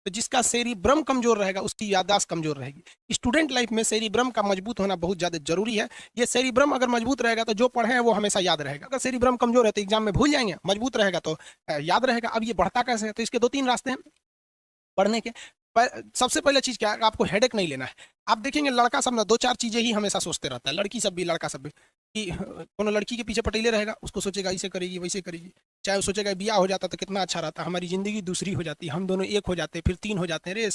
तो जिसका सेरिब्रम कमजोर रहेगा उसकी याददाश्त कमजोर रहेगी। स्टूडेंट लाइफ में सेरिब्रम का मजबूत होना बहुत ज्यादा जरूरी है। ये सेरिब्रम अगर मजबूत रहेगा तो जो पढ़े हैं वो हमेशा याद रहेगा। अगर सेरिब्रम कमजोर है तो एग्जाम में भूल जाएंगे, मजबूत रहेगा तो याद रहेगा। अब ये बढ़ता कैसे है, तो इसके दो तीन रास्ते हैं पढ़ने के। सबसे पहले चीज क्या है, आपको हेडेक नहीं लेना है। आप देखेंगे लड़का सब ना दो चार चीजें ही हमेशा सोचते रहता है, लड़की सब भी लड़का सब भी, कि कोनो लड़की के पीछे पटेले रहेगा, उसको सोचेगा ऐसे करेगी वैसे करेगी। चाहे वो सोचेगा ब्याह हो जाता तो कितना अच्छा रहता, हमारी जिंदगी दूसरी हो जाती, हम दोनों एक हो जाते, फिर तीन हो जाते हैं। रे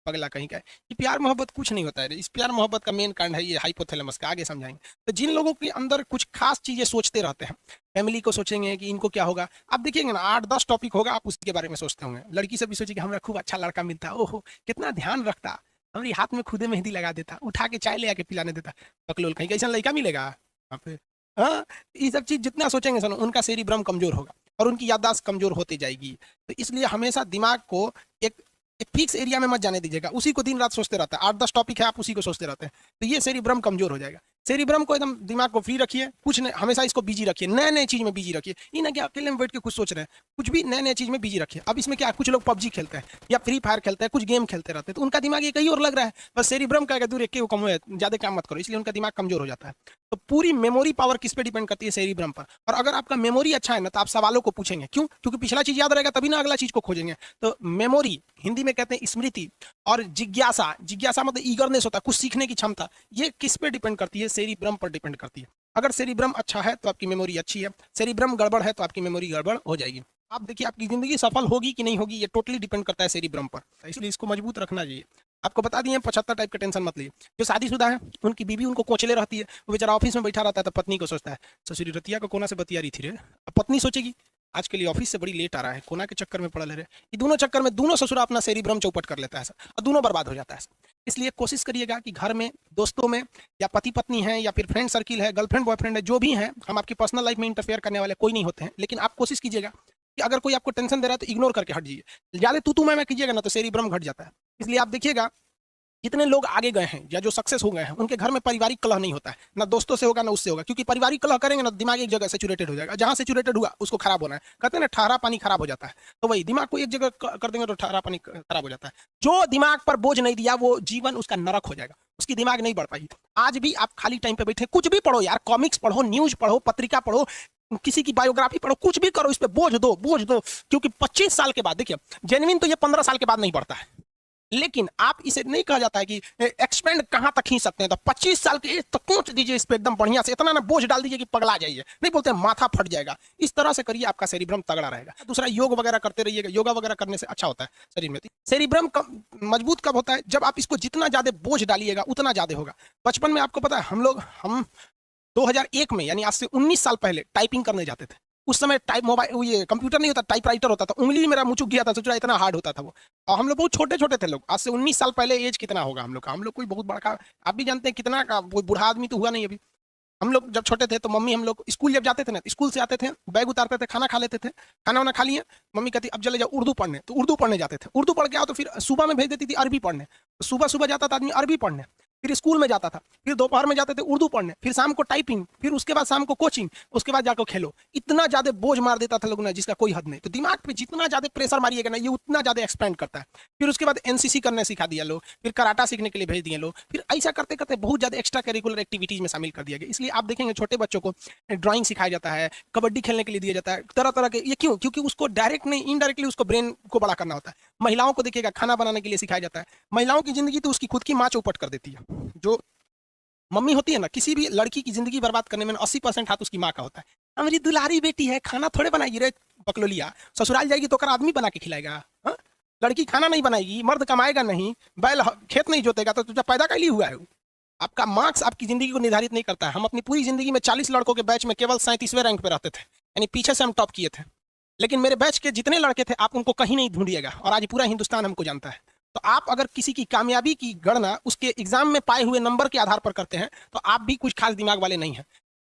पगला कहीं का है। ये प्यार मोहब्बत कुछ नहीं होता है। इस प्यार मोहब्बत का मेन कांड है ये हाइपोथैलेमस का, आगे समझाएंगे। तो जिन लोगों के अंदर कुछ खास चीजें सोचते रहते हैं, फैमिली को सोचेंगे कि इनको क्या होगा, आप देखिएंगे ना 8-10 टॉपिक होगा आप उसके बारे में सोचते होंगे। लड़की से भी सोचेगी हमारा खूब अच्छा लड़का मिलता, ओहो कितना ध्यान रखता, हमारी हाथ में खुदे मेहंदी लगा देता, उठा के चाय ले आके पिलाने देता। बकलोल कहीं कैसा लड़का मिलेगा वहाँ पे। हाँ, ये सब चीज जितना सोचेंगे सुनो उनका सेरिब्रम कमजोर होगा और उनकी याददाश्त कमजोर होती जाएगी। तो इसलिए हमेशा दिमाग को एक एक फिक्स एरिया में मत जाने दीजिएगा, उसी को दिन रात सोचते रहता है। 8-10 टॉपिक है आप उसी को सोचते रहते हैं, तो ये सेरिब्रम कमजोर हो जाएगा। सेरिब्रम को एकदम दिमाग को फ्री रखिए, कुछ नहीं, हमेशा इसको बिजी रखिए, नए नए चीज में बिजी रखिए। ये ना कि अकेले में बैठ के कुछ सोच रहे हैं, कुछ भी नए नए चीज में बिजी रखिए। अब इसमें क्या, कुछ लोग पबजी खेलते हैं या फ्री फायर खेलते हैं, कुछ गेम खेलते रहते हैं, तो उनका दिमाग ये कहीं और लग रहा है। बस सेरिब्रम का दूर एक कम है, ज्यादा काम मत करो, इसलिए उनका दिमाग कमजोर हो जाता है। तो पूरी मेमोरी पावर किस पे डिपेंड करती है, सेरिब्रम पर। और अगर आपका मेमोरी अच्छा है ना तो आप सवालों को पूछेंगे, क्यों, क्योंकि पिछला चीज याद रहेगा तभी ना अगला चीज को खोजेंगे। तो मेमोरी हिंदी में कहते हैं स्मृति, और जिज्ञासा, जिज्ञासा मतलब ईगरनेस होता है, कुछ सीखने की क्षमता, ये किस पे डिपेंड करती है, सेरिब्रम पर डिपेंड करती है। अगर सेरिब्रम अच्छा है तो आपकी मेमोरी अच्छी है, सेरिब्रम गड़बड़ है तो आपकी मेमोरी गड़बड़ हो जाएगी। आप देखिए आपकी जिंदगी सफल होगी कि नहीं होगी, ये टोटली डिपेंड करता है सेरिब्रम पर, इसलिए इसको मजबूत रखना चाहिए। आपको बता दिए 75 टाइप के टेंशन मत लीजिए। जो शादीशुदा है उनकी बीवी उनको कोचले रहती है, वो बेचारा ऑफिस में बैठा रहता है तो पत्नी को सोचता है ससुरी रतिया को कोना से बतिया रही थी रे। अब पत्नी सोचेगी आज के लिए ऑफिस से बड़ी लेट आ रहा है, कोना के चक्कर में पड़ा ले रहे। ये दोनों चक्कर में दोनों ससुरा अपना सेरिब्रम चौपट कर लेता है और दोनों बर्बाद हो जाता है। इसलिए कोशिश करिएगा कि घर में, दोस्तों में, या पति पत्नी है या फिर फ्रेंड सर्किल है, गर्लफ्रेंड बॉयफ्रेंड है, जो भी है, हम आपकी पर्सनल लाइफ में इंटरफेयर करने वाले कोई नहीं होते हैं, लेकिन आप कोशिश कीजिएगा कि अगर कोई आपको टेंशन दे रहा है तो इग्नोर करके हट जाइए। ज्यादा तू मैं कीजिएगा ना तो सेरिब्रम घट जाता है। इसलिए आप देखिएगा जितने लोग आगे गए हैं या जो सक्सेस हो गए हैं उनके घर में पारिवारिक कलह नहीं होता है, ना दोस्तों से होगा ना उससे होगा, क्योंकि पारिवारिक कलह करेंगे ना दिमाग एक जगह सेचुरेटेड हो जाएगा, जहां सेचुरेटेड हुआ उसको खराब होना है। कहते हैं ना ठहरा पानी खराब हो जाता है, तो वही दिमाग को एक जगह कर देंगे तो ठहरा पानी खराब हो जाता है। जो दिमाग पर बोझ नहीं दिया वो जीवन उसका नरक हो जाएगा, उसकी दिमाग नहीं बढ़ पाएगी। आज भी आप खाली टाइम पे बैठे कुछ भी पढ़ो यार, कॉमिक्स पढ़ो, न्यूज पढ़ो, पत्रिका पढ़ो, किसी की बायोग्राफी पढ़ो, कुछ भी करो, इस पे बोझ दो, बोझ दो। क्योंकि 25 साल के बाद, देखिए जेन्युइन तो ये 15 साल के बाद नहीं बढ़ता है, लेकिन आप इसे नहीं कहा जाता है कि एक्सपेंड कहां तक खींच सकते हैं, तो 25 साल के एज तक पहुंच दीजिए इस पे एकदम बढ़िया से, इतना ना बोझ डाल दीजिए कि पगला जाइए, नहीं बोलते माथा फट जाएगा। इस तरह से करिए, आपका सेरिब्रम तगड़ा रहेगा। दूसरा, योग वगैरह करते रहिएगा, योगा वगैरह करने से अच्छा होता है शरीर में। सेरिब्रम मजबूत कब होता है, जब आप इसको जितना ज्यादा बोझ डालिएगा उतना ज्यादा होगा। बचपन में आपको पता है हम 2001 में, यानी आज से 19 साल पहले टाइपिंग करने जाते थे। उस समय टाइप मोबाइल, ये कंप्यूटर नहीं होता, टाइपराइटर होता था, उंगली मेरा मुचुक गया था, सोच रहा इतना हार्ड होता था वो। और हम लोग बहुत छोटे छोटे थे लोग, आज से 19 साल पहले। एज कितना होगा हम लोग का, हम लोग कोई बहुत बड़ा, आप भी जानते हैं कितना का, कोई बूढ़ा आदमी तो हुआ नहीं अभी। हम लोग जब छोटे थे तो मम्मी, हम लोग स्कूल जब जाते थे ना, स्कूल से आते थे, बैग उतारते थे, खाना खा लेते थे, खाना वाना खा लिए, मम्मी कहती अब चले जाओ उर्दू पढ़ने, तो उर्दू पढ़ने जाते थे। उर्दू पढ़ के आओ तो फिर सुबह में भेज देती थी अरबी पढ़ने, सुबह सुबह जाता था आदमी अरबी पढ़ने, फिर स्कूल में जाता था, फिर दोपहर में जाते थे उर्दू पढ़ने, फिर शाम को टाइपिंग, फिर उसके बाद शाम को कोचिंग, उसके बाद जाकर खेलो। इतना ज्यादा बोझ मार देता था लोग ना, जिसका कोई हद नहीं। तो दिमाग पे जितना ज्यादा प्रेशर मारिएगा ना, ये उतना ज्यादा एक्सपेंड करता है। फिर उसके बाद एनसीसी करने सिखा दिया लोग, फिर कराटा सीखने के लिए भेज दिए लोग, फिर ऐसा करते करते बहुत ज्यादा एक्स्ट्रा करिकुलर एक्टिविटीज में शामिल कर दिया गया। इसलिए आप देखेंगे छोटे बच्चों को ड्राइंग सिखाया जाता है, कबड्डी खेलने के लिए दिया जाता है, तरह तरह के। ये क्यों, क्योंकि उसको डायरेक्ट नहीं, इनडायरेक्टली उसको ब्रेन को बड़ा करना होता है। महिलाओं को देखिएगा खाना बनाने के लिए सिखाया जाता है। महिलाओं की जिंदगी तो उसकी खुद की माँ चौपट कर देती है। जो मम्मी होती है ना, किसी भी लड़की की जिंदगी बर्बाद करने में 80% हाथ उसकी माँ का होता है। हमारी दुलारी बेटी है, खाना थोड़े बनाएगी रे बकलोलिया, ससुराल जाएगी तो कर आदमी बना के खिलाएगा। हा? लड़की खाना नहीं बनाएगी, मर्द कमाएगा नहीं, बैल खेत नहीं जोतेगा, तो तुझे पैदा कैली हुआ है। आपका मार्क्स आपकी जिंदगी को निर्धारित नहीं करता है। हम अपनी पूरी जिंदगी में 40 लड़कों के बैच में केवल 37वें रैंक पे रहते थे, यानी पीछे से हम टॉप किए थे। लेकिन मेरे बैच के जितने लड़के थे आप उनको कहीं नहीं ढूंढिएगा, और आज पूरा हिंदुस्तान हमको जानता है। तो आप अगर किसी की कामयाबी की गणना उसके एग्जाम में पाए हुए नंबर के आधार पर करते हैं तो आप भी कुछ खास दिमाग वाले नहीं हैं।